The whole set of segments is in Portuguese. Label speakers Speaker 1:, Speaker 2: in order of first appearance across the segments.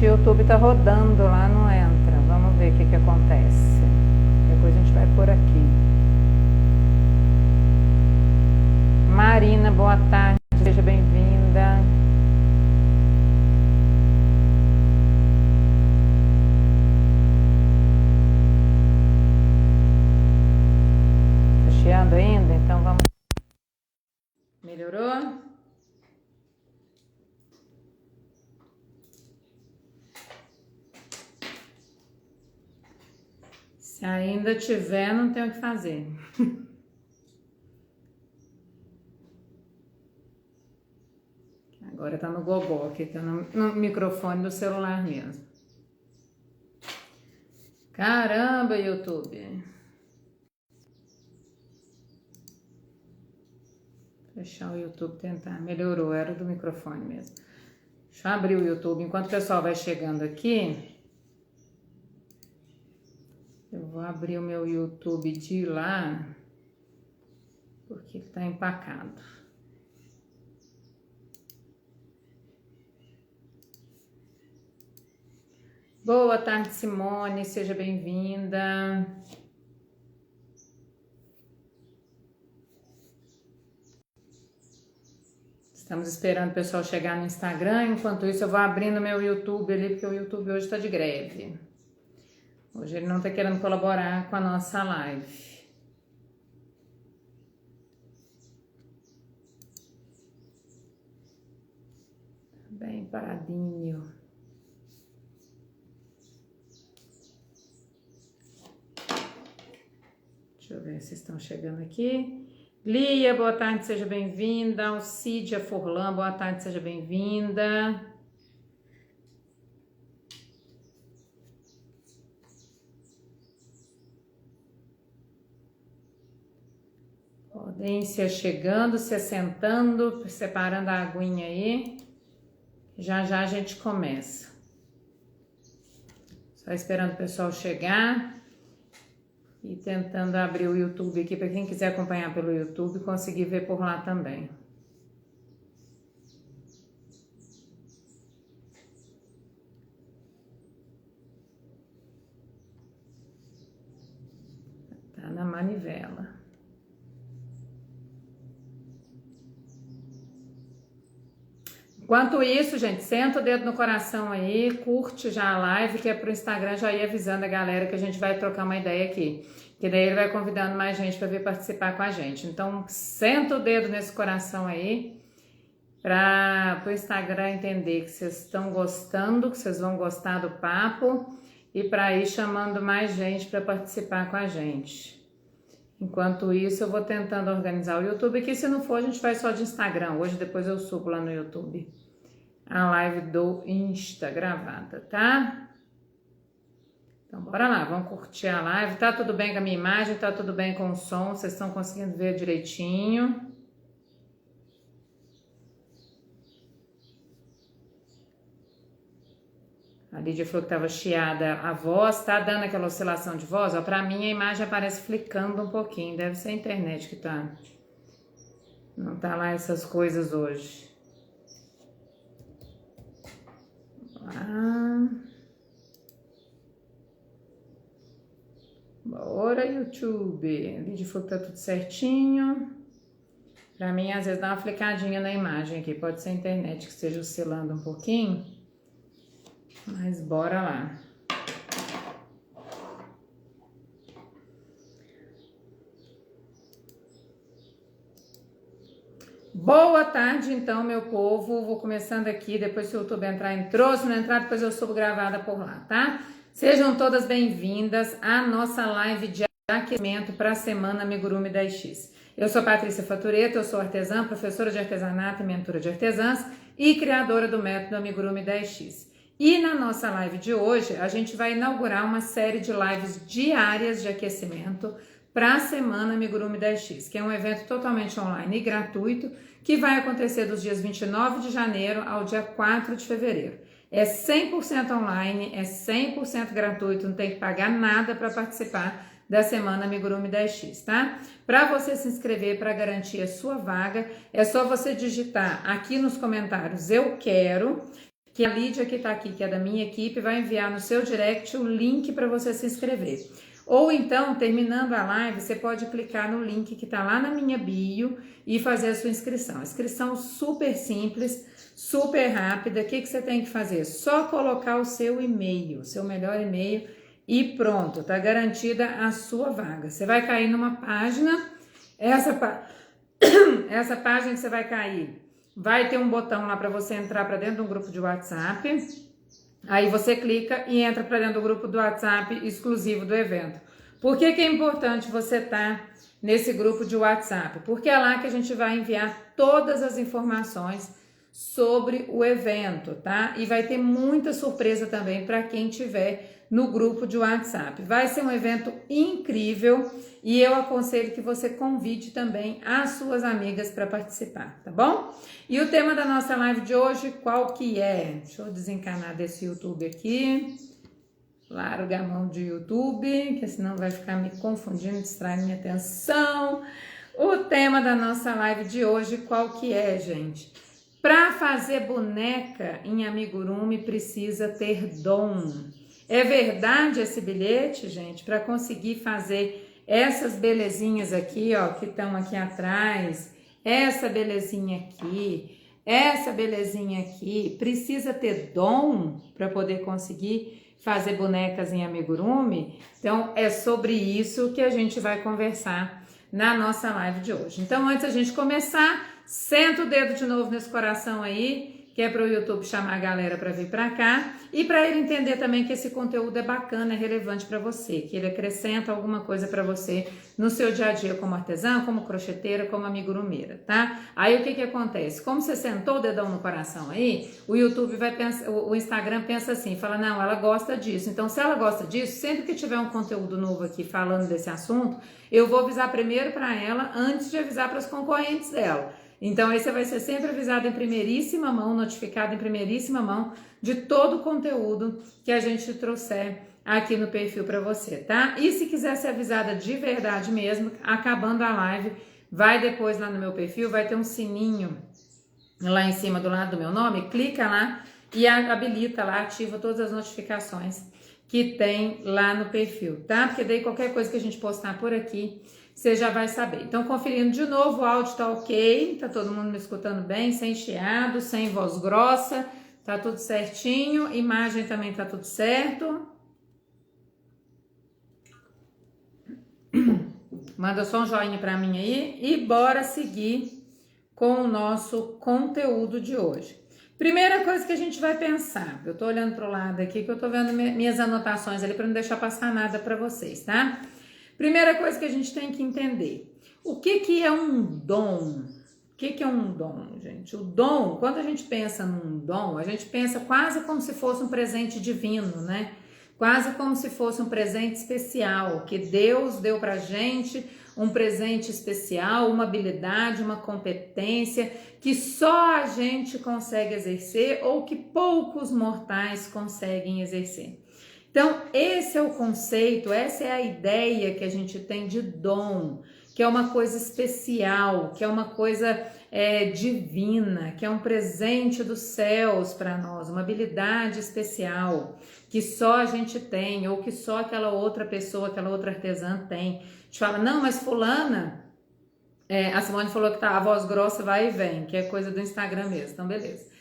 Speaker 1: o YouTube tá rodando lá, não entra. Vamos ver o que acontece. Depois a gente vai por aqui. Marina, boa tarde, seja bem-vinda. Tá chiando ainda? Então vamos. Melhorou? Se ainda tiver, não tem o que fazer. Agora tá no gogó, aqui tá no microfone do celular mesmo. Caramba, YouTube. Fechar o YouTube, tentar. Melhorou, era do microfone mesmo. Deixa eu abrir o YouTube. Enquanto o pessoal vai chegando aqui, eu vou abrir o meu YouTube de lá, porque ele tá empacado. Boa tarde, Simone, seja bem-vinda. Estamos esperando o pessoal chegar no Instagram, enquanto isso eu vou abrindo meu YouTube ali, porque o YouTube hoje está de greve. Hoje ele não está querendo colaborar com a nossa live. Bem paradinho. Deixa eu ver se estão chegando aqui. Lia, boa tarde, seja bem-vinda. Alcídia Forlan, boa tarde, seja bem-vinda. Podência chegando, se assentando, separando a aguinha aí. Já já a gente começa. Só esperando o pessoal chegar. E tentando abrir o YouTube aqui para quem quiser acompanhar pelo YouTube conseguir ver por lá também. Tá na manivela. Enquanto isso, gente, senta o dedo no coração aí, curte já a live, que é pro Instagram já ir avisando a galera que a gente vai trocar uma ideia aqui. Que daí ele vai convidando mais gente para vir participar com a gente. Então, senta o dedo nesse coração aí, para o Instagram entender que vocês estão gostando, que vocês vão gostar do papo, e para ir chamando mais gente para participar com a gente. Enquanto isso, eu vou tentando organizar o YouTube, que se não for, a gente vai só de Instagram. Hoje, depois eu subo lá no YouTube a live do Insta gravada, tá? Então, bora lá, vamos curtir a live. Tá tudo bem com a minha imagem, tá tudo bem com o som, vocês estão conseguindo ver direitinho. A Lídia falou que tava chiada a voz, tá dando aquela oscilação de voz, ó, pra mim a imagem aparece flicando um pouquinho, deve ser a internet que tá, não tá lá essas coisas hoje. Bora, YouTube. A Lídia falou que tá tudo certinho. Pra mim, às vezes dá uma flicadinha na imagem aqui, pode ser a internet que esteja oscilando um pouquinho. Mas bora lá. Boa tarde, então, meu povo. Vou começando aqui, depois se o YouTube entrar, entrou. Se não entrar, depois eu subo gravada por lá, tá? Sejam todas bem-vindas à nossa live de aquecimento para a Semana Amigurumi 10X. Eu sou Patrícia Fatureto, eu sou artesã, professora de artesanato e mentora de artesãs e criadora do método Amigurumi 10X. E na nossa live de hoje, a gente vai inaugurar uma série de lives diárias de aquecimento para a Semana Amigurumi 10X, que é um evento totalmente online e gratuito, que vai acontecer dos dias 29 de janeiro ao dia 4 de fevereiro. É 100% online, é 100% gratuito, não tem que pagar nada para participar da Semana Amigurumi 10X, tá? Para você se inscrever, para garantir a sua vaga, é só você digitar aqui nos comentários "eu quero", que a Lídia que está aqui, que é da minha equipe, vai enviar no seu direct o link para você se inscrever. Ou então, terminando a live, você pode clicar no link que está lá na minha bio e fazer a sua inscrição. Inscrição super simples, super rápida. O que você tem que fazer? Só colocar o seu e-mail, o seu melhor e-mail e pronto, tá garantida a sua vaga. Você vai cair numa página, essa página que você vai cair, vai ter um botão lá para você entrar para dentro de um grupo de WhatsApp. Aí você clica e entra para dentro do grupo do WhatsApp exclusivo do evento. Por que é importante você estar nesse grupo de WhatsApp? Porque é lá que a gente vai enviar todas as informações sobre o evento, tá? E vai ter muita surpresa também para quem tiver no grupo de WhatsApp. Vai ser um evento incrível e eu aconselho que você convide também as suas amigas para participar, tá bom? E o tema da nossa live de hoje, qual que é? Deixa eu desencanar desse YouTube aqui. Larga a mão de YouTube, que senão vai ficar me confundindo, distraindo minha atenção. O tema da nossa live de hoje, qual que é, gente? Para fazer boneca em amigurumi precisa ter dom. É verdade esse bilhete, gente? Para conseguir fazer essas belezinhas aqui, ó, que estão aqui atrás, essa belezinha aqui, precisa ter dom para poder conseguir fazer bonecas em amigurumi? Então, é sobre isso que a gente vai conversar na nossa live de hoje. Então, antes da gente começar, senta o dedo de novo nesse coração aí, que é para o YouTube chamar a galera para vir para cá e para ele entender também que esse conteúdo é bacana, é relevante para você, que ele acrescenta alguma coisa para você no seu dia a dia como artesã, como crocheteira, como amigurumeira, tá? Aí o que acontece? Como você sentou o dedão no coração aí, o YouTube vai pensar, o Instagram pensa assim, fala, não, ela gosta disso. Então, se ela gosta disso, sempre que tiver um conteúdo novo aqui falando desse assunto, eu vou avisar primeiro para ela antes de avisar para os concorrentes dela. Então, aí você vai ser sempre avisado em primeiríssima mão, notificado em primeiríssima mão de todo o conteúdo que a gente trouxer aqui no perfil para você, tá? E se quiser ser avisada de verdade mesmo, acabando a live, vai depois lá no meu perfil, vai ter um sininho lá em cima do lado do meu nome, clica lá e habilita lá, ativa todas as notificações que tem lá no perfil, tá? Porque daí qualquer coisa que a gente postar por aqui, você já vai saber. Então, conferindo de novo, o áudio tá ok, tá todo mundo me escutando bem, sem chiado, sem voz grossa, tá tudo certinho, imagem também tá tudo certo. Manda só um joinha pra mim aí e bora seguir com o nosso conteúdo de hoje. Primeira coisa que a gente vai pensar, eu tô olhando pro lado aqui que eu tô vendo minhas anotações ali para não deixar passar nada para vocês, tá? Primeira coisa que a gente tem que entender, o que é um dom? O que é um dom, gente? O dom, quando a gente pensa num dom, a gente pensa quase como se fosse um presente divino, né? Quase como se fosse um presente especial, que Deus deu pra gente, um presente especial, uma habilidade, uma competência que só a gente consegue exercer ou que poucos mortais conseguem exercer. Então, esse é o conceito, essa é a ideia que a gente tem de dom, que é uma coisa especial, que é uma coisa divina, que é um presente dos céus para nós, uma habilidade especial, que só a gente tem, ou que só aquela outra pessoa, aquela outra artesã tem. A gente fala, não, mas fulana, a Simone falou que a voz grossa vai e vem, que é coisa do Instagram mesmo, então beleza.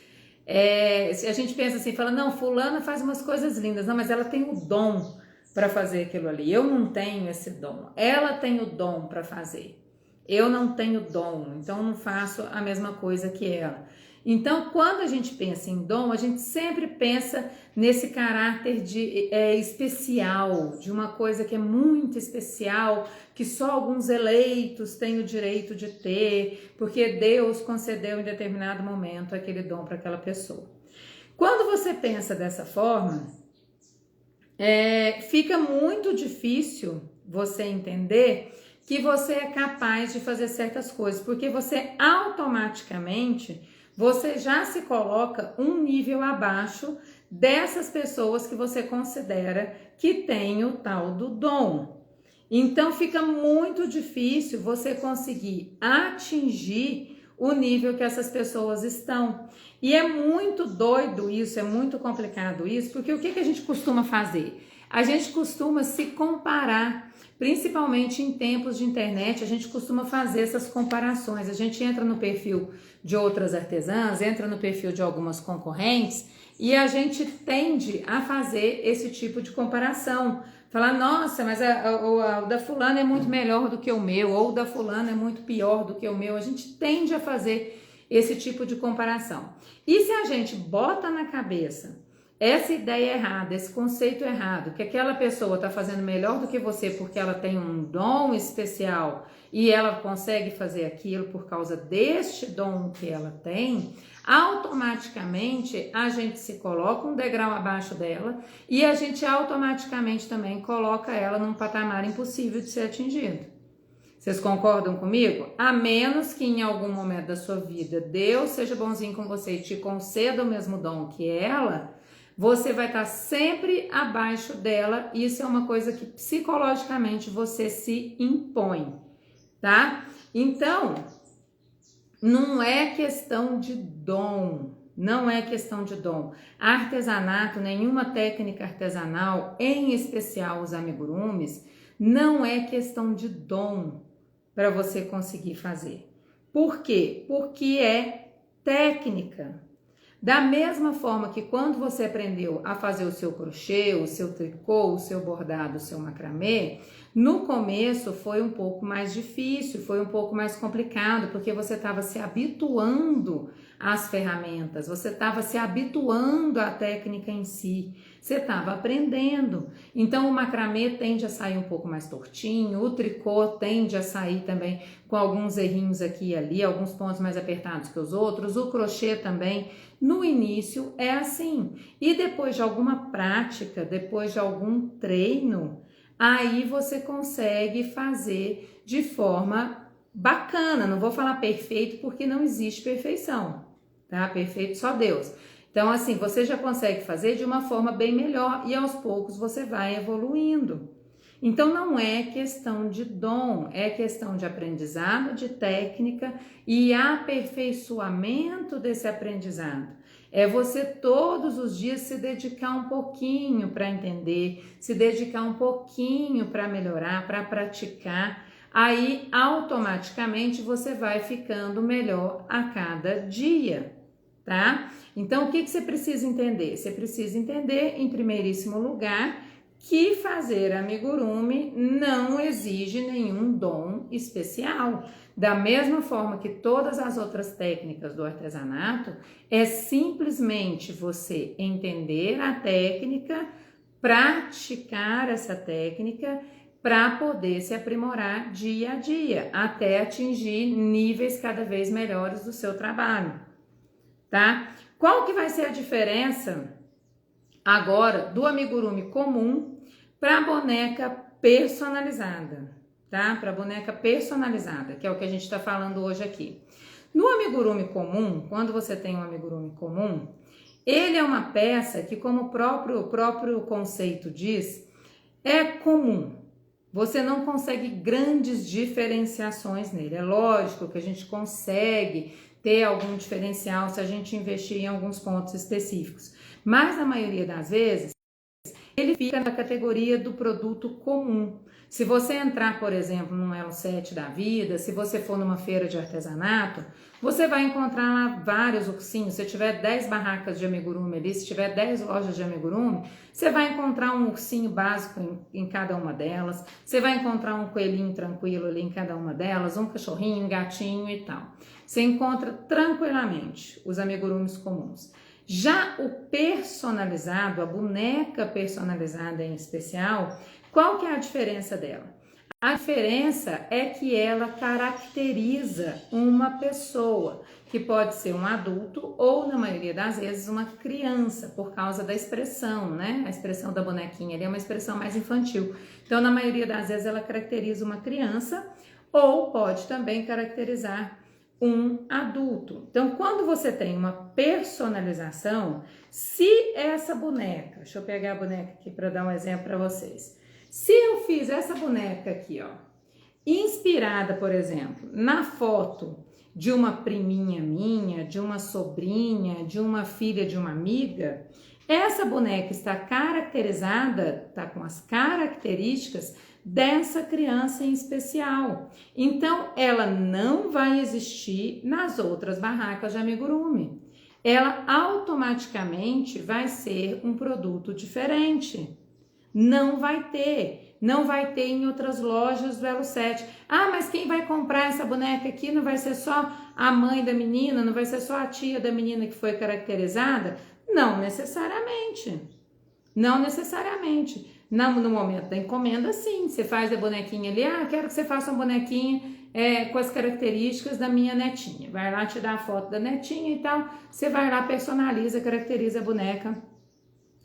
Speaker 1: A gente pensa assim, fala, não, fulana faz umas coisas lindas, não, mas ela tem o dom para fazer aquilo ali, eu não tenho esse dom, ela tem o dom para fazer, eu não tenho dom, então não faço a mesma coisa que ela. Então, quando a gente pensa em dom, a gente sempre pensa nesse caráter de especial, de uma coisa que é muito especial, que só alguns eleitos têm o direito de ter, porque Deus concedeu em determinado momento aquele dom para aquela pessoa. Quando você pensa dessa forma, fica muito difícil você entender que você é capaz de fazer certas coisas, porque você automaticamente você já se coloca um nível abaixo dessas pessoas que você considera que tem o tal do dom. Então fica muito difícil você conseguir atingir o nível que essas pessoas estão. E é muito doido isso, é muito complicado isso, porque o que a gente costuma fazer? A gente costuma se comparar, principalmente em tempos de internet, a gente costuma fazer essas comparações. A gente entra no perfil de outras artesãs, entra no perfil de algumas concorrentes e a gente tende a fazer esse tipo de comparação. Falar, nossa, mas o da fulana é muito melhor do que o meu, ou o da fulana é muito pior do que o meu. A gente tende a fazer esse tipo de comparação. E se a gente bota na cabeça essa ideia errada, esse conceito errado, que aquela pessoa está fazendo melhor do que você porque ela tem um dom especial e ela consegue fazer aquilo por causa deste dom que ela tem, automaticamente a gente se coloca um degrau abaixo dela e a gente automaticamente também coloca ela num patamar impossível de ser atingido. Vocês concordam comigo? A menos que em algum momento da sua vida Deus seja bonzinho com você e te conceda o mesmo dom que ela, você vai estar sempre abaixo dela. Isso é uma coisa que psicologicamente você se impõe, tá? Então, não é questão de dom, não é questão de dom. Artesanato, nenhuma técnica artesanal, em especial os amigurumis, não é questão de dom para você conseguir fazer. Por quê? Porque é técnica. Da mesma forma que quando você aprendeu a fazer o seu crochê, o seu tricô, o seu bordado, o seu macramê, no começo foi um pouco mais difícil, foi um pouco mais complicado, porque você estava se habituando às ferramentas, você estava se habituando à técnica em si, você estava aprendendo. Então o macramê tende a sair um pouco mais tortinho, o tricô tende a sair também com alguns errinhos aqui e ali, alguns pontos mais apertados que os outros, o crochê também. No início é assim, e depois de alguma prática, depois de algum treino, aí você consegue fazer de forma bacana. Não vou falar perfeito porque não existe perfeição, tá? Perfeito só Deus. Então assim, você já consegue fazer de uma forma bem melhor e aos poucos você vai evoluindo. Então não é questão de dom, é questão de aprendizado, de técnica e aperfeiçoamento desse aprendizado. É você todos os dias se dedicar um pouquinho para entender, se dedicar um pouquinho para melhorar, para praticar. Aí automaticamente você vai ficando melhor a cada dia, tá? Então o que você precisa entender? Você precisa entender, em primeiríssimo lugar, que fazer amigurumi não exige nenhum dom especial. Da mesma forma que todas as outras técnicas do artesanato, é simplesmente você entender a técnica, praticar essa técnica para poder se aprimorar dia a dia, até atingir níveis cada vez melhores do seu trabalho, tá? Qual que vai ser a diferença agora do amigurumi comum para a boneca personalizada, tá? Para a boneca personalizada, que é o que a gente está falando hoje aqui. No amigurumi comum, quando você tem um amigurumi comum, ele é uma peça que, como o próprio conceito diz, é comum. Você não consegue grandes diferenciações nele. É lógico que a gente consegue ter algum diferencial se a gente investir em alguns pontos específicos, mas na maioria das vezes ele fica na categoria do produto comum. Se você entrar, por exemplo, num Elo7 da vida, se você for numa feira de artesanato, você vai encontrar lá vários ursinhos. Se tiver 10 barracas de amigurumi ali, se tiver 10 lojas de amigurumi, você vai encontrar um ursinho básico em cada uma delas, você vai encontrar um coelhinho tranquilo ali em cada uma delas, um cachorrinho, um gatinho e tal. Você encontra tranquilamente os amigurumis comuns. Já o personalizado, a boneca personalizada em especial, qual que é a diferença dela? A diferença é que ela caracteriza uma pessoa, que pode ser um adulto ou, na maioria das vezes, uma criança, por causa da expressão, né? A expressão da bonequinha ali é uma expressão mais infantil. Então, na maioria das vezes, ela caracteriza uma criança ou pode também caracterizar um adulto. Então, quando você tem uma personalização, se essa boneca, deixa eu pegar a boneca aqui para dar um exemplo para vocês. Se eu fiz essa boneca aqui, ó, inspirada, por exemplo, na foto de uma priminha minha, de uma sobrinha, de uma filha de uma amiga, essa boneca está caracterizada, está com as características dessa criança em especial. Então, ela não vai existir nas outras barracas de amigurumi. Ela automaticamente vai ser um produto diferente. Não vai ter em outras lojas do Elo 7. Ah, mas quem vai comprar essa boneca aqui não vai ser só a mãe da menina, não vai ser só a tia da menina que foi caracterizada? Não necessariamente. Não necessariamente. No momento da encomenda, sim. Você faz a bonequinha ali, quero que você faça uma bonequinha com as características da minha netinha. Vai lá te dar a foto da netinha e tal. Você vai lá, personaliza, caracteriza a boneca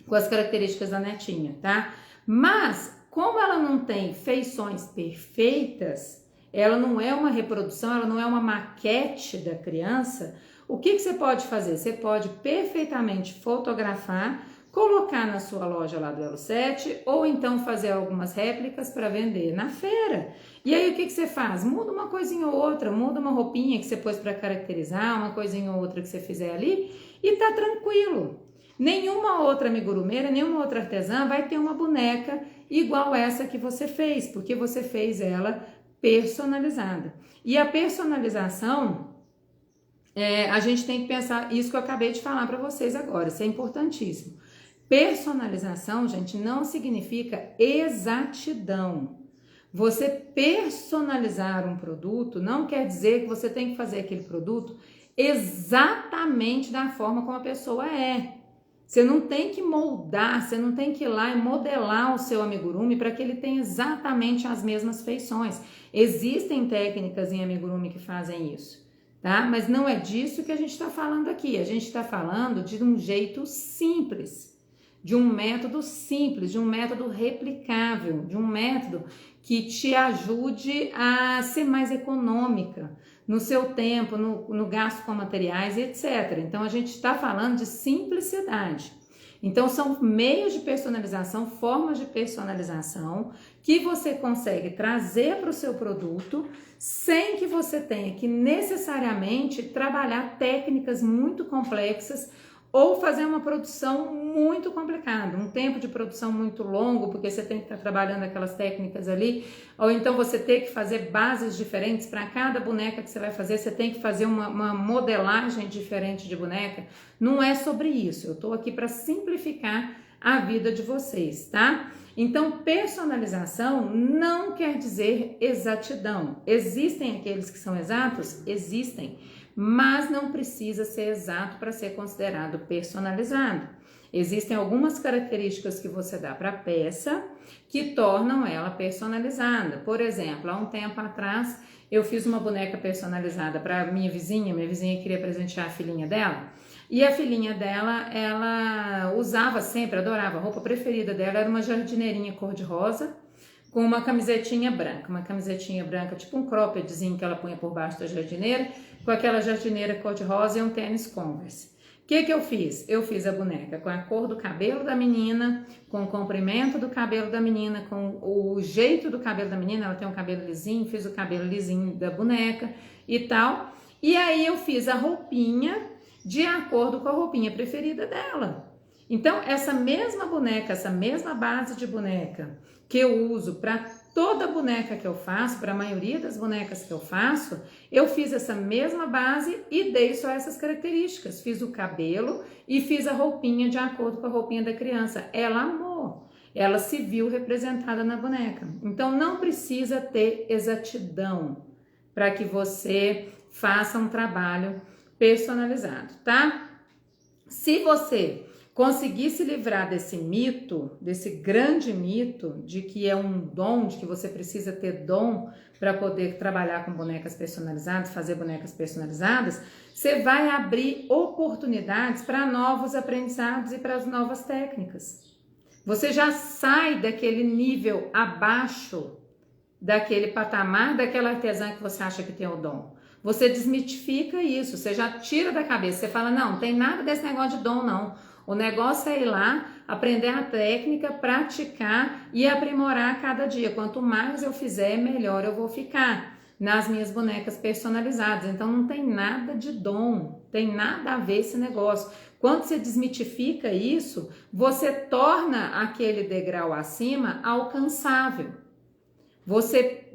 Speaker 1: com as características da netinha, tá? Mas, como ela não tem feições perfeitas, ela não é uma reprodução, ela não é uma maquete da criança, o que você pode fazer? Você pode perfeitamente fotografar, colocar na sua loja lá do Elo 7 ou então fazer algumas réplicas para vender na feira. E aí o que você faz? Muda uma coisinha ou outra, muda uma roupinha que você pôs para caracterizar, uma coisinha ou outra que você fizer ali e tá tranquilo. Nenhuma outra amigurumeira, nenhuma outra artesã vai ter uma boneca igual essa que você fez, porque você fez ela personalizada. E a personalização, a gente tem que pensar, isso que eu acabei de falar para vocês agora, isso é importantíssimo. Personalização, gente, não significa exatidão. Você personalizar um produto não quer dizer que você tem que fazer aquele produto exatamente da forma como a pessoa é. Você não tem que moldar, você não tem que ir lá e modelar o seu amigurumi para que ele tenha exatamente as mesmas feições. Existem técnicas em amigurumi que fazem isso, tá? Mas não é disso que a gente está falando aqui. A gente está falando de um jeito simples, de um método simples, de um método replicável, de um método que te ajude a ser mais econômica no seu tempo, no gasto com materiais, etc. Então, a gente está falando de simplicidade. Então, são meios de personalização, formas de personalização que você consegue trazer para o seu produto sem que você tenha que necessariamente trabalhar técnicas muito complexas ou fazer uma produção muito complicada, um tempo de produção muito longo, porque você tem que estar trabalhando aquelas técnicas ali, ou então você tem que fazer bases diferentes para cada boneca que você vai fazer, você tem que fazer uma modelagem diferente de boneca. Não é sobre isso, eu estou aqui para simplificar a vida de vocês, tá? Então, personalização não quer dizer exatidão. Existem aqueles que são exatos? Existem. Mas não precisa ser exato para ser considerado personalizado. Existem algumas características que você dá para a peça que tornam ela personalizada. Por exemplo, há um tempo atrás eu fiz uma boneca personalizada para minha vizinha queria presentear a filhinha dela, e a filhinha dela, ela usava sempre, adorava, a roupa preferida dela era uma jardineirinha cor-de-rosa, com uma camisetinha branca, tipo um croppedzinho que ela punha por baixo da jardineira, com aquela jardineira cor-de-rosa e um tênis Converse. O que eu fiz? Eu fiz a boneca com a cor do cabelo da menina, com o comprimento do cabelo da menina, com o jeito do cabelo da menina, ela tem um cabelo lisinho, fiz o cabelo lisinho da boneca e tal. E aí eu fiz a roupinha de acordo com a roupinha preferida dela. Então, essa mesma boneca, essa mesma base de boneca que eu uso para toda boneca que eu faço, para a maioria das bonecas que eu faço, eu fiz essa mesma base e dei só essas características. Fiz o cabelo e fiz a roupinha de acordo com a roupinha da criança. Ela amou, ela se viu representada na boneca. Então, não precisa ter exatidão para que você faça um trabalho personalizado, tá? Se você conseguir se livrar desse mito, desse grande mito de que é um dom, de que você precisa ter dom para poder trabalhar com bonecas personalizadas, fazer bonecas personalizadas, você vai abrir oportunidades para novos aprendizados e para as novas técnicas. Você já sai daquele nível abaixo, daquele patamar, daquela artesã que você acha que tem o dom. Você desmitifica isso, você já tira da cabeça, você fala, não tem nada desse negócio de dom, não. O negócio é ir lá, aprender a técnica, praticar e aprimorar a cada dia. Quanto mais eu fizer, melhor eu vou ficar. nas minhas bonecas personalizadas. Então não tem nada de dom, tem nada a ver esse negócio. Quando você desmitifica isso, você torna aquele degrau acima alcançável. Você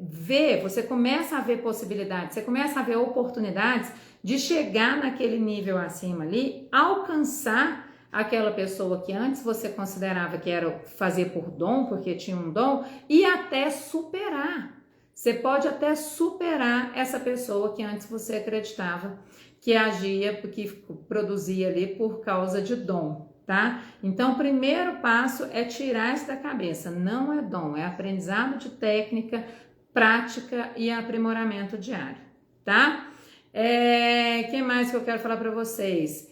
Speaker 1: começa a ver possibilidades, você começa a ver oportunidades de chegar naquele nível acima ali, alcançar aquela pessoa que antes você considerava que era fazer por dom, porque tinha um dom, e até superar. Você pode até superar essa pessoa que antes você acreditava que agia, que produzia ali por causa de dom, tá? Então, o primeiro passo é tirar isso da cabeça. Não é dom, é aprendizado de técnica, prática e aprimoramento diário, tá? Que mais que eu quero falar para vocês?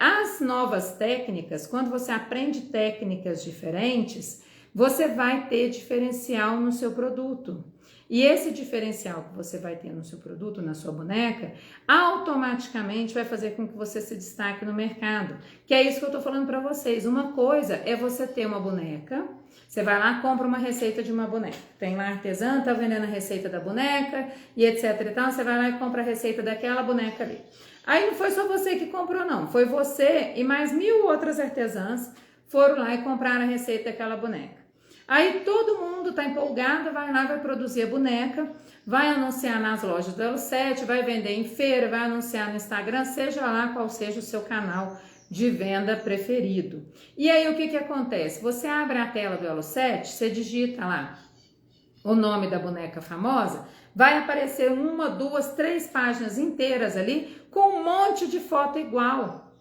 Speaker 1: As novas técnicas, quando você aprende técnicas diferentes, você vai ter diferencial no seu produto. E esse diferencial que você vai ter no seu produto, na sua boneca, automaticamente vai fazer com que você se destaque no mercado. Que é isso que eu tô falando para vocês. Uma coisa é você ter uma boneca, você vai lá, compra uma receita de uma boneca. Tem lá artesã, tá vendendo a receita da boneca e etc e tal. Você vai lá e compra a receita daquela boneca ali. Aí não foi só você que comprou, não. Foi você e mais 1000 outras artesãs foram lá e compraram a receita daquela boneca. Aí todo mundo tá empolgado, vai lá, vai produzir a boneca, vai anunciar nas lojas do Elo7, vai vender em feira, vai anunciar no Instagram, seja lá qual seja o seu canal de venda preferido. E aí o que acontece? Você abre a tela do Elo7, você digita lá o nome da boneca famosa, vai aparecer 1, 2, 3 páginas inteiras ali com um monte de foto igual.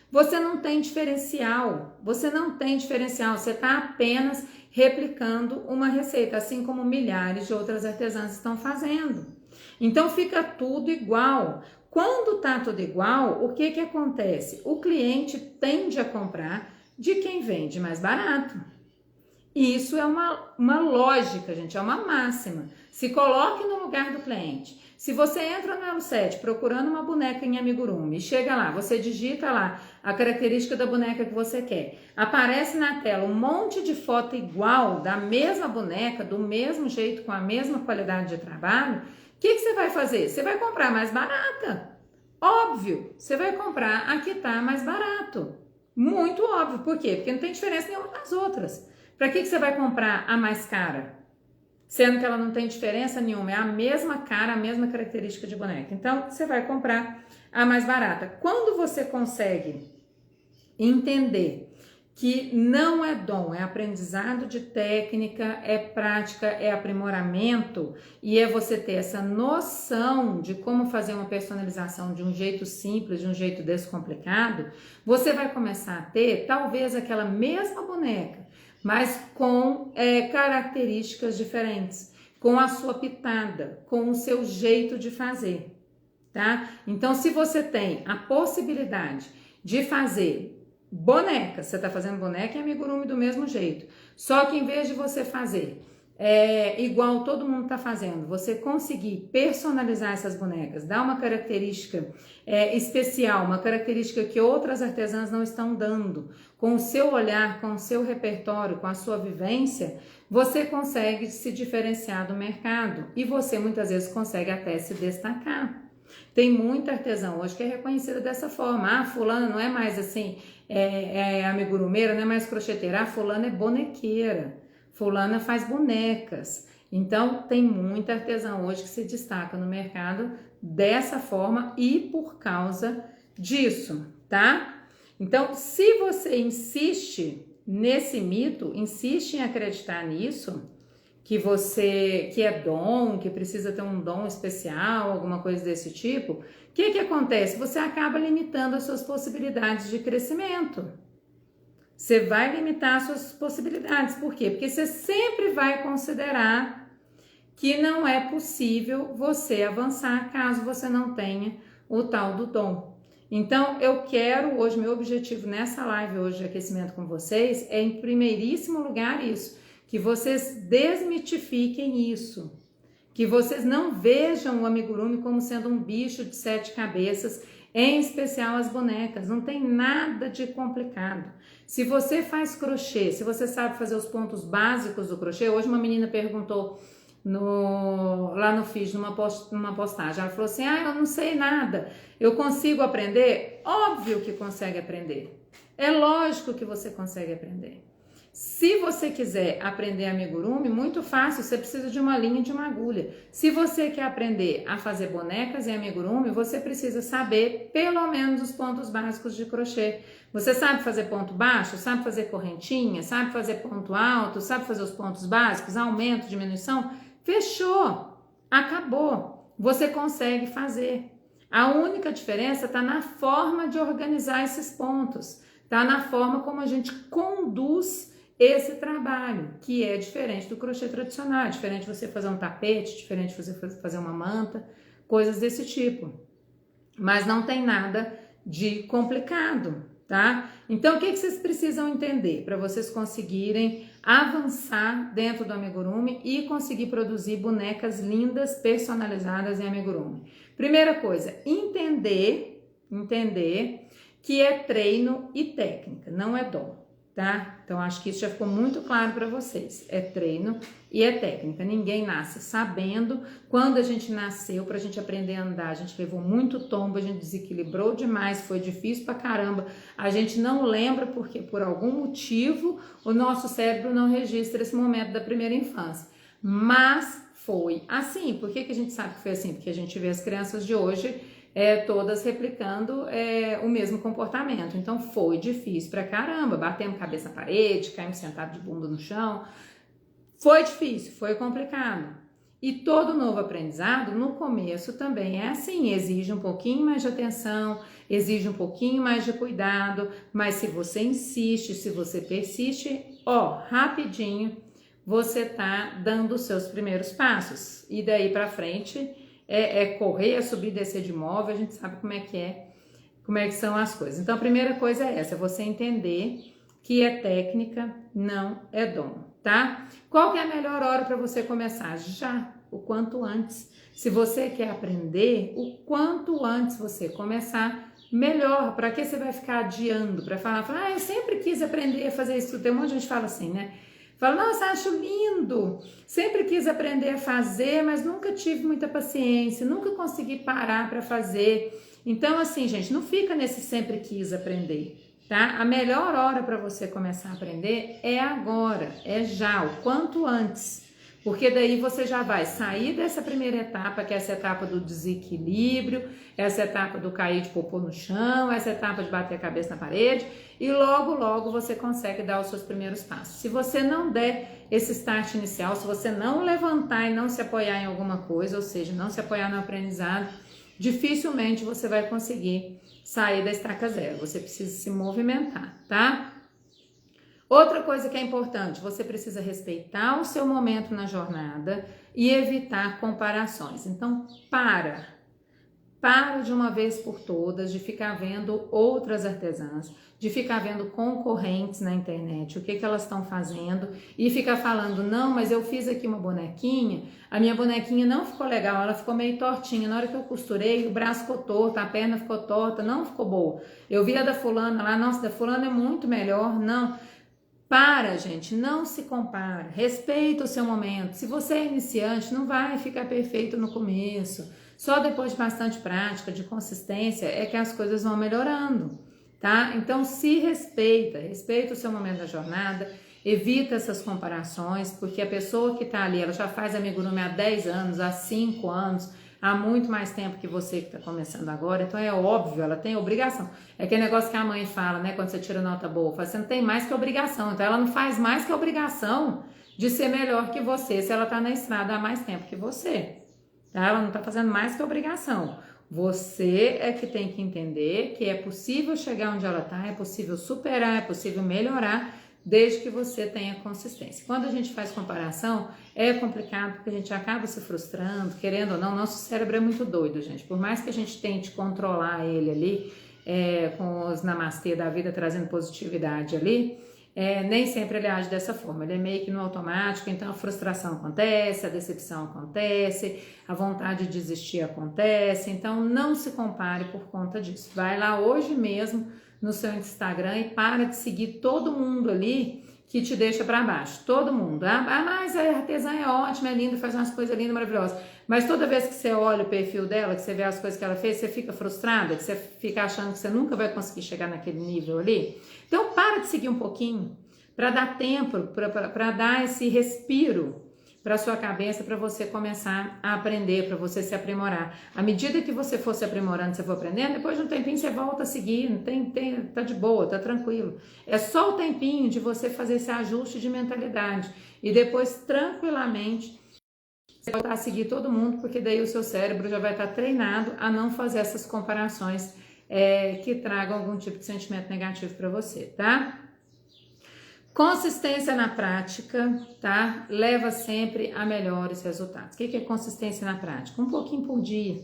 Speaker 1: Você não tem diferencial, você está apenas replicando uma receita, assim como milhares de outras artesãs estão fazendo. Então fica tudo igual. Quando tá tudo igual, o que acontece? O cliente tende a comprar de quem vende mais barato. E isso é uma lógica, gente, é uma máxima. Se coloque no lugar do cliente. Se você entra no Elo7 procurando uma boneca em amigurumi e chega lá, você digita lá a característica da boneca que você quer, aparece na tela um monte de foto igual da mesma boneca, do mesmo jeito, com a mesma qualidade de trabalho, o que você vai fazer? Você vai comprar mais barata. Óbvio, você vai comprar a que está mais barato. Muito óbvio. Por quê? Porque não tem diferença nenhuma das outras. Para que você vai comprar a mais cara? Sendo que ela não tem diferença nenhuma, é a mesma cara, a mesma característica de boneca. Então, você vai comprar a mais barata. Quando você consegue entender que não é dom, é aprendizado de técnica, é prática, é aprimoramento, e é você ter essa noção de como fazer uma personalização de um jeito simples, de um jeito descomplicado, você vai começar a ter, talvez, aquela mesma boneca, mas com características diferentes, com a sua pitada, com o seu jeito de fazer, tá? Então, se você tem a possibilidade de fazer boneca, você tá fazendo boneca e amigurumi do mesmo jeito, só que em vez de você fazer igual todo mundo tá fazendo, você conseguir personalizar essas bonecas, dar uma característica especial, uma característica que outras artesãs não estão dando, com o seu olhar, com o seu repertório, com a sua vivência, você consegue se diferenciar do mercado e você muitas vezes consegue até se destacar. Tem muita artesã hoje que é reconhecida dessa forma. Ah, fulana não é mais assim, amigurumeira, não é mais crocheteira. Ah, fulana é bonequeira. Fulana faz bonecas. Então, tem muita artesã hoje que se destaca no mercado dessa forma e por causa disso, tá? Então, se você insiste nesse mito, insiste em acreditar nisso, que é dom, que precisa ter um dom especial, alguma coisa desse tipo, o que acontece? Você acaba limitando as suas possibilidades de crescimento. Você vai limitar as suas possibilidades. Por quê? Porque você sempre vai considerar que não é possível você avançar caso você não tenha o tal do dom. Então, eu quero hoje, meu objetivo nessa live hoje de aquecimento com vocês é, em primeiríssimo lugar, isso, que vocês desmitifiquem isso, que vocês não vejam o amigurumi como sendo um bicho de 7 cabeças, em especial as bonecas, não tem nada de complicado. Se você faz crochê, se você sabe fazer os pontos básicos do crochê, hoje uma menina perguntou lá no feed, numa postagem. Ela falou assim, eu não sei nada, eu consigo aprender? Óbvio que consegue aprender. É lógico que você consegue aprender. Se você quiser aprender amigurumi, muito fácil, você precisa de uma linha e de uma agulha. Se você quer aprender a fazer bonecas em amigurumi, você precisa saber pelo menos os pontos básicos de crochê. Você sabe fazer ponto baixo, sabe fazer correntinha, sabe fazer ponto alto, sabe fazer os pontos básicos, aumento, diminuição? Fechou, acabou, você consegue fazer. A única diferença está na forma de organizar esses pontos, está na forma como a gente conduz esse trabalho, que é diferente do crochê tradicional, é diferente de você fazer um tapete, diferente de você fazer uma manta, coisas desse tipo. Mas não tem nada de complicado, tá? Então, o que vocês precisam entender para vocês conseguirem avançar dentro do amigurumi e conseguir produzir bonecas lindas, personalizadas em amigurumi? Primeira coisa, entender que é treino e técnica, não é dom. Tá? Então, acho que isso já ficou muito claro para vocês. É treino e é técnica. Ninguém nasce sabendo. Quando a gente nasceu, para a gente aprender a andar, a gente levou muito tombo, a gente desequilibrou demais, foi difícil pra caramba. A gente não lembra porque, por algum motivo, o nosso cérebro não registra esse momento da primeira infância. Mas foi assim. Por que a gente sabe que foi assim? Porque a gente vê as crianças de hoje todas replicando o mesmo comportamento. Então foi difícil pra caramba, batemos cabeça na parede, caímos sentados de bunda no chão, foi difícil, foi complicado. E todo novo aprendizado no começo também é assim, exige um pouquinho mais de atenção, exige um pouquinho mais de cuidado, mas se você insiste, se você persiste, rapidinho você tá dando os seus primeiros passos. E daí pra frente correr, é subir e descer de móvel, a gente sabe como é que são as coisas. Então, a primeira coisa é essa, você entender que é técnica, não é dom, tá? Qual que é a melhor hora para você começar? Já, o quanto antes. Se você quer aprender, o quanto antes você começar, melhor. Para que você vai ficar adiando? Para falar, eu sempre quis aprender a fazer isso. Tem um monte de gente que fala assim, né? Fala, nossa, acho lindo, sempre quis aprender a fazer, mas nunca tive muita paciência, nunca consegui parar para fazer. Então, assim, gente, não fica nesse sempre quis aprender, tá? A melhor hora para você começar a aprender é agora, é já, o quanto antes. Porque daí você já vai sair dessa primeira etapa, que é essa etapa do desequilíbrio, essa etapa do cair de popô no chão, essa etapa de bater a cabeça na parede, e logo você consegue dar os seus primeiros passos. Se você não der esse start inicial, se você não levantar e não se apoiar em alguma coisa, ou seja, não se apoiar no aprendizado, dificilmente você vai conseguir sair da estaca zero. Você precisa se movimentar, tá? Outra coisa que é importante, você precisa respeitar o seu momento na jornada e evitar comparações. Então, para de uma vez por todas de ficar vendo outras artesãs, de ficar vendo concorrentes na internet, o que elas estão fazendo e ficar falando, não, mas eu fiz aqui uma bonequinha, a minha bonequinha não ficou legal, ela ficou meio tortinha, na hora que eu costurei o braço ficou torto, a perna ficou torta, não ficou boa. Eu vi a da fulana lá, nossa, da fulana é muito melhor, não. Para, gente, não se compara, respeita o seu momento. Se você é iniciante, não vai ficar perfeito no começo. Só depois de bastante prática, de consistência, é que as coisas vão melhorando, tá? Então, se respeita o seu momento da jornada, evita essas comparações, porque a pessoa que tá ali, ela já faz amigurumi há 10 anos, há 5 anos, há muito mais tempo que você que está começando agora, então é óbvio, ela tem obrigação. É aquele negócio que a mãe fala, né, quando você tira nota boa, você não tem mais que obrigação, então ela não faz mais que obrigação de ser melhor que você, se ela está na estrada há mais tempo que você, tá? Ela não está fazendo mais que obrigação. Você é que tem que entender que é possível chegar onde ela está, é possível superar, é possível melhorar, desde que você tenha consistência. Quando a gente faz comparação, é complicado porque a gente acaba se frustrando, querendo ou não, nosso cérebro é muito doido, gente. Por mais que a gente tente controlar ele ali, com os namastê da vida, trazendo positividade ali, nem sempre ele age dessa forma, ele é meio que no automático, então a frustração acontece, a decepção acontece, a vontade de desistir acontece, então não se compare por conta disso. Vai lá hoje mesmo no seu Instagram e para de seguir todo mundo ali que te deixa para baixo. Todo mundo. Ah, mas a artesã é ótima, é linda, faz umas coisas lindas, maravilhosas. Mas toda vez que você olha o perfil dela, que você vê as coisas que ela fez, você fica frustrada, que você fica achando que você nunca vai conseguir chegar naquele nível ali. Então, para de seguir um pouquinho, para dar tempo, para dar esse respiro para sua cabeça, para você começar a aprender, para você se aprimorar. À medida que você for se aprimorando, você for aprendendo, depois de um tempinho você volta a seguir, tá de boa, tá tranquilo. É só o tempinho de você fazer esse ajuste de mentalidade e depois tranquilamente você voltar a seguir todo mundo, porque daí o seu cérebro já vai estar treinado a não fazer essas comparações que tragam algum tipo de sentimento negativo para você, tá? Consistência na prática, tá? Leva sempre a melhores resultados. O que é consistência na prática? Um pouquinho por dia,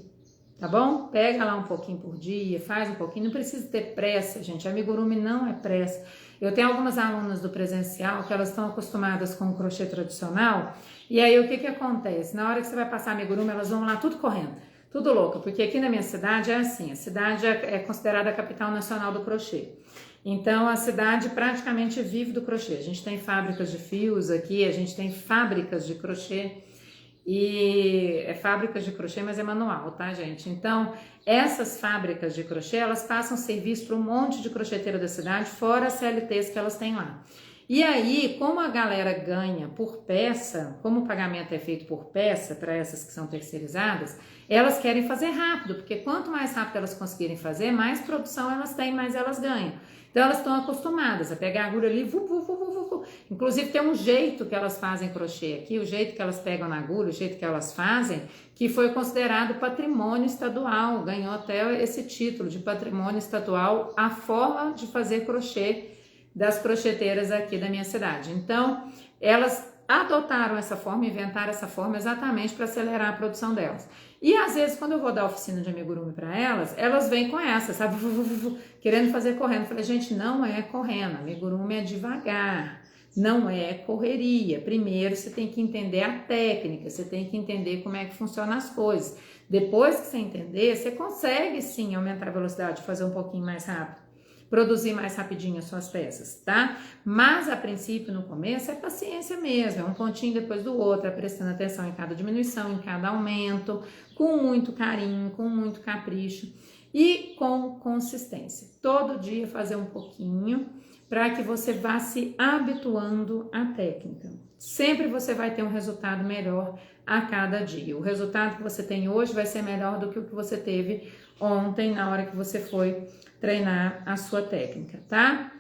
Speaker 1: tá bom? Pega lá um pouquinho por dia, faz um pouquinho. Não precisa ter pressa, gente. Amigurumi não é pressa. Eu tenho algumas alunas do presencial que elas estão acostumadas com o crochê tradicional. E aí, o que acontece? Na hora que você vai passar amigurumi, elas vão lá tudo correndo, tudo louca. Porque aqui na minha cidade é assim. A cidade é considerada a capital nacional do crochê. Então, a cidade praticamente vive do crochê. A gente tem fábricas de fios aqui, a gente tem fábricas de crochê, e é fábricas de crochê, mas é manual, tá, gente? Então, essas fábricas de crochê, elas passam serviço para um monte de crocheteira da cidade, fora as CLTs que elas têm lá. E aí, como a galera ganha por peça, como o pagamento é feito por peça para essas que são terceirizadas, elas querem fazer rápido, porque quanto mais rápido elas conseguirem fazer, mais produção elas têm, mais elas ganham. Então elas estão acostumadas a pegar a agulha ali, inclusive tem um jeito que elas fazem crochê aqui, o jeito que elas pegam na agulha, o jeito que elas fazem, que foi considerado patrimônio estadual, ganhou até esse título de patrimônio estadual, a forma de fazer crochê das crocheteiras aqui da minha cidade. Então, elas adotaram essa forma, inventaram essa forma exatamente para acelerar a produção delas. E às vezes, quando eu vou dar oficina de amigurumi para elas vêm com essa, sabe? Querendo fazer correndo. Eu falei, gente, não é correndo, amigurumi é devagar, não é correria. Primeiro você tem que entender a técnica, você tem que entender como é que funcionam as coisas. Depois que você entender, você consegue sim aumentar a velocidade, fazer um pouquinho mais rápido, produzir mais rapidinho as suas peças, tá? Mas a princípio, no começo, é paciência mesmo, é um pontinho depois do outro, é prestando atenção em cada diminuição, em cada aumento, com muito carinho, com muito capricho e com consistência. Todo dia fazer um pouquinho para que você vá se habituando à técnica. Sempre você vai ter um resultado melhor a cada dia. O resultado que você tem hoje vai ser melhor do que o que você teve ontem, na hora que você foi treinar a sua técnica, tá?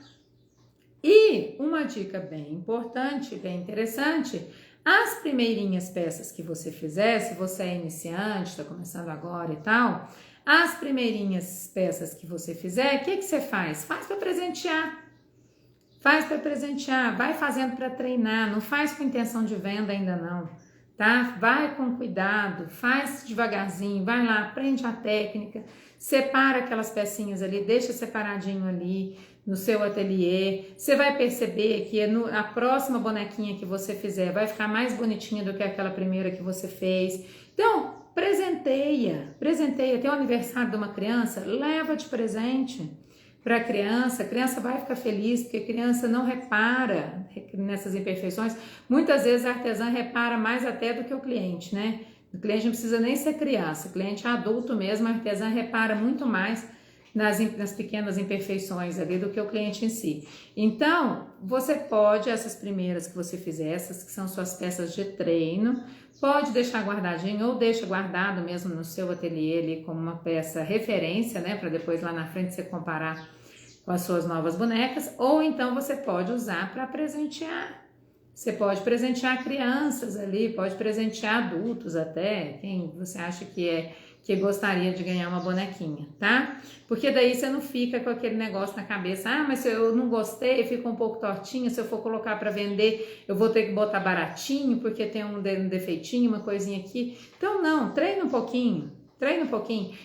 Speaker 1: E uma dica bem importante, bem interessante, as primeirinhas peças que você fizer, se você é iniciante, está começando agora e tal, as primeirinhas peças que você fizer, o que você faz? Faz para presentear. Faz para presentear, vai fazendo para treinar, não faz com intenção de venda ainda não, tá? Vai com cuidado, faz devagarzinho, vai lá, aprende a técnica, separa aquelas pecinhas ali, deixa separadinho ali no seu ateliê. Você vai perceber que a próxima bonequinha que você fizer vai ficar mais bonitinha do que aquela primeira que você fez. Então, presenteia. Tem o aniversário de uma criança, leva de presente para a criança vai ficar feliz, porque a criança não repara nessas imperfeições. Muitas vezes a artesã repara mais até do que o cliente, né? O cliente não precisa nem ser criança, o cliente é adulto mesmo, a artesã repara muito mais nas pequenas imperfeições ali do que o cliente em si. Então, você pode, essas primeiras que você fizer, essas que são suas peças de treino, pode deixar guardadinho ou deixa guardado mesmo no seu ateliê ali como uma peça referência, né, para depois lá na frente você comparar com as suas novas bonecas, ou então você pode usar para presentear. Você pode presentear crianças ali, pode presentear adultos até, quem você acha que gostaria de ganhar uma bonequinha, tá? Porque daí você não fica com aquele negócio na cabeça, mas se eu não gostei, fica um pouco tortinha, se eu for colocar para vender, eu vou ter que botar baratinho, porque tem um defeitinho, uma coisinha aqui. Então não, treina um pouquinho.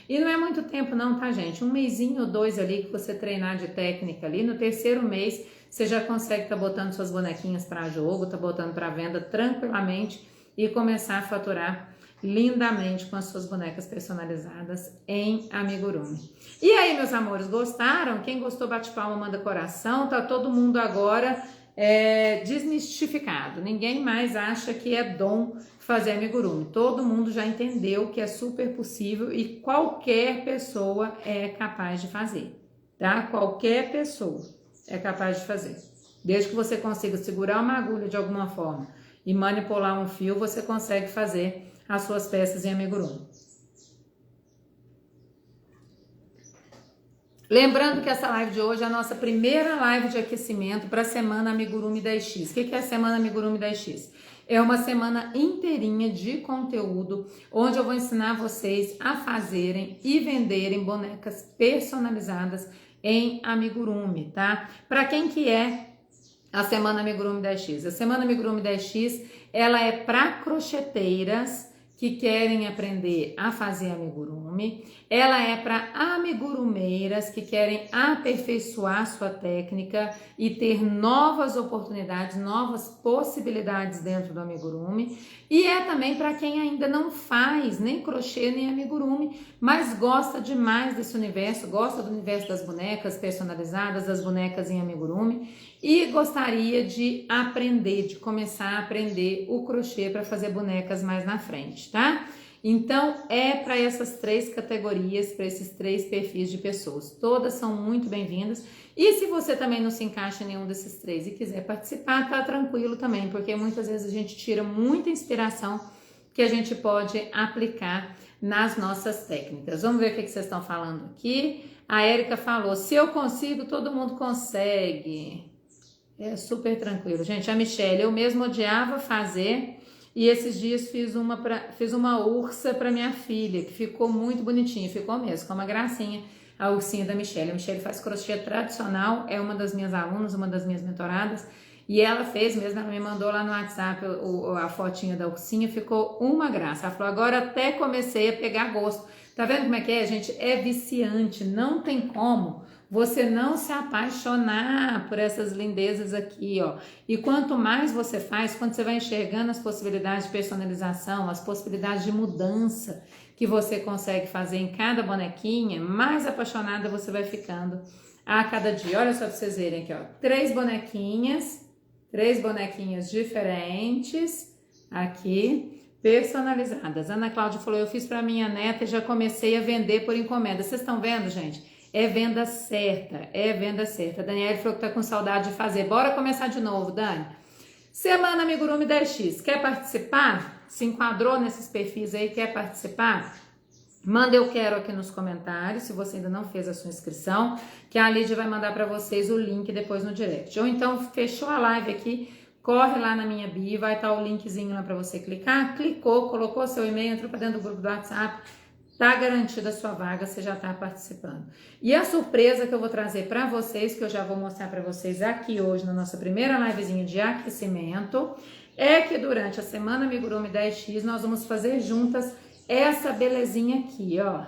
Speaker 1: E não é muito tempo não, tá, gente? Um mesinho ou dois ali que você treinar de técnica ali, no terceiro mês você já consegue estar botando suas bonequinhas para jogo, tá botando para venda tranquilamente e começar a faturar lindamente com as suas bonecas personalizadas em amigurumi. E aí, meus amores, gostaram? Quem gostou, bate palma, manda coração. Tá todo mundo agora desmistificado. Ninguém mais acha que é dom fazer amigurumi. Todo mundo já entendeu que é super possível e qualquer pessoa é capaz de fazer, tá? Qualquer pessoa é capaz de fazer. Desde que você consiga segurar uma agulha de alguma forma e manipular um fio, você consegue fazer as suas peças em amigurumi. Lembrando que essa live de hoje é a nossa primeira live de aquecimento para a Semana Amigurumi 10X. O que é a Semana Amigurumi 10X? É uma semana inteirinha de conteúdo, onde eu vou ensinar vocês a fazerem e venderem bonecas personalizadas em amigurumi, tá? Para quem que é a Semana Amigurumi 10X? A Semana Amigurumi 10X, ela é para crocheteiras que querem aprender a fazer amigurumi. Ela é para amigurumeiras que querem aperfeiçoar sua técnica e ter novas oportunidades, novas possibilidades dentro do amigurumi. E é também para quem ainda não faz nem crochê nem amigurumi, mas gosta demais desse universo, gosta do universo das bonecas personalizadas, das bonecas em amigurumi e gostaria de aprender, de começar a aprender o crochê para fazer bonecas mais na frente, tá? Então, é para essas três categorias, para esses três perfis de pessoas. Todas são muito bem-vindas. E se você também não se encaixa em nenhum desses três e quiser participar, tá tranquilo também, porque muitas vezes a gente tira muita inspiração que a gente pode aplicar nas nossas técnicas. Vamos ver o que vocês estão falando aqui. A Érica falou, se eu consigo, todo mundo consegue. É super tranquilo. Gente, a Michelle, eu mesmo odiava fazer e esses dias fiz uma ursa para minha filha, que ficou muito bonitinha, ficou mesmo, ficou uma gracinha a ursinha da Michelle. A Michelle faz crochê tradicional, é uma das minhas alunas, uma das minhas mentoradas, e ela fez mesmo, ela me mandou lá no WhatsApp a fotinha da ursinha, ficou uma graça. Ela falou, agora até comecei a pegar gosto. Tá vendo como é que é, gente? É viciante, não tem como você não se apaixonar por essas lindezas aqui, ó. E quanto mais você faz, quando você vai enxergando as possibilidades de personalização, as possibilidades de mudança que você consegue fazer em cada bonequinha, mais apaixonada você vai ficando a cada dia. Olha só pra vocês verem aqui, ó. Três bonequinhas diferentes aqui, personalizadas. Ana Cláudia falou, eu fiz pra minha neta e já comecei a vender por encomenda. Vocês estão vendo, gente? É venda certa, é venda certa. A Daniela falou que tá com saudade de fazer. Bora começar de novo, Dani. Semana Amigurumi 10X. Quer participar? Se enquadrou nesses perfis aí, quer participar? Manda eu quero aqui nos comentários, se você ainda não fez a sua inscrição, que a Lídia vai mandar para vocês o link depois no direct. Ou então, fechou a live aqui, corre lá na minha bio, vai estar o linkzinho lá para você clicar. Clicou, colocou seu e-mail, entrou para dentro do grupo do WhatsApp. Tá garantida a sua vaga, você já tá participando. E a surpresa que eu vou trazer para vocês, que eu já vou mostrar para vocês aqui hoje na nossa primeira livezinha de aquecimento, é que durante a Semana Amigurumi 10X nós vamos fazer juntas essa belezinha aqui, ó.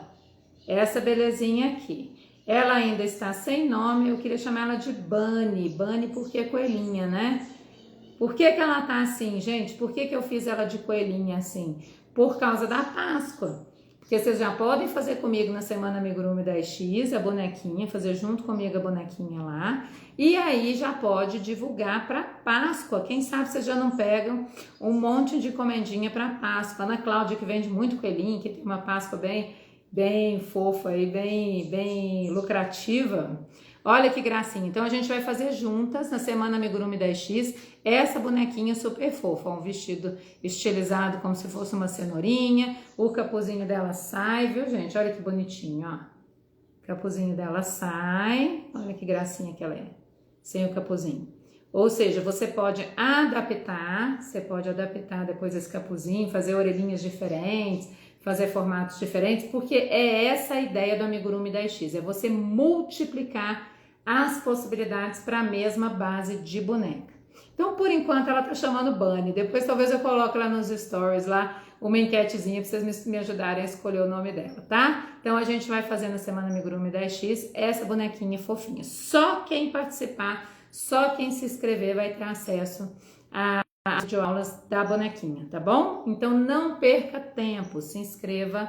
Speaker 1: Essa belezinha aqui. Ela ainda está sem nome, eu queria chamar ela de Bunny. Bunny porque é coelhinha, né? Por que ela tá assim, gente? Por que eu fiz ela de coelhinha assim? Por causa da Páscoa. Porque vocês já podem fazer comigo na Semana Amigurumi 10X, a bonequinha, fazer junto comigo a bonequinha lá. E aí já pode divulgar para Páscoa. Quem sabe vocês já não pegam um monte de encomendinha para Páscoa. Ana Cláudia, que vende muito coelhinho, que tem uma Páscoa bem fofa e bem lucrativa. Olha que gracinha. Então a gente vai fazer juntas na Semana Amigurumi 10X essa bonequinha super fofa, um vestido estilizado como se fosse uma cenourinha. O capuzinho dela sai, viu, gente? Olha que bonitinho, ó. O capuzinho dela sai. Olha que gracinha que ela é, sem o capuzinho. Ou seja, você pode adaptar depois esse capuzinho, fazer orelhinhas diferentes, fazer formatos diferentes, porque é essa a ideia do Amigurumi 10X, é você multiplicar as possibilidades para a mesma base de boneca. Então, por enquanto, ela tá chamando Bunny. Depois, talvez eu coloque lá nos stories, lá, uma enquetezinha para vocês me ajudarem a escolher o nome dela, tá? Então, a gente vai fazer na Semana Amigurumi 10X essa bonequinha fofinha. Só quem participar, só quem se inscrever vai ter acesso às videoaulas da bonequinha, tá bom? Então, não perca tempo, se inscreva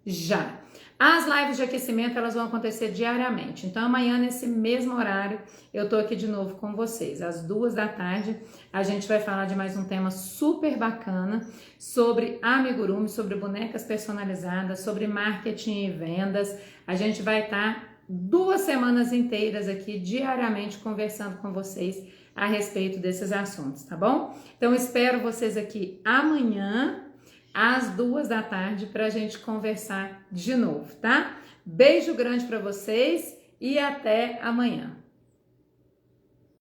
Speaker 1: já. As lives de aquecimento, elas vão acontecer diariamente. Então, amanhã, nesse mesmo horário, eu tô aqui de novo com vocês. Às 2 da tarde, a gente vai falar de mais um tema super bacana sobre amigurumi, sobre bonecas personalizadas, sobre marketing e vendas. A gente vai estar 2 semanas inteiras aqui, diariamente, conversando com vocês a respeito desses assuntos, tá bom? Então, espero vocês aqui amanhã, às 2 da tarde, para a gente conversar de novo, tá? Beijo grande para vocês e até amanhã.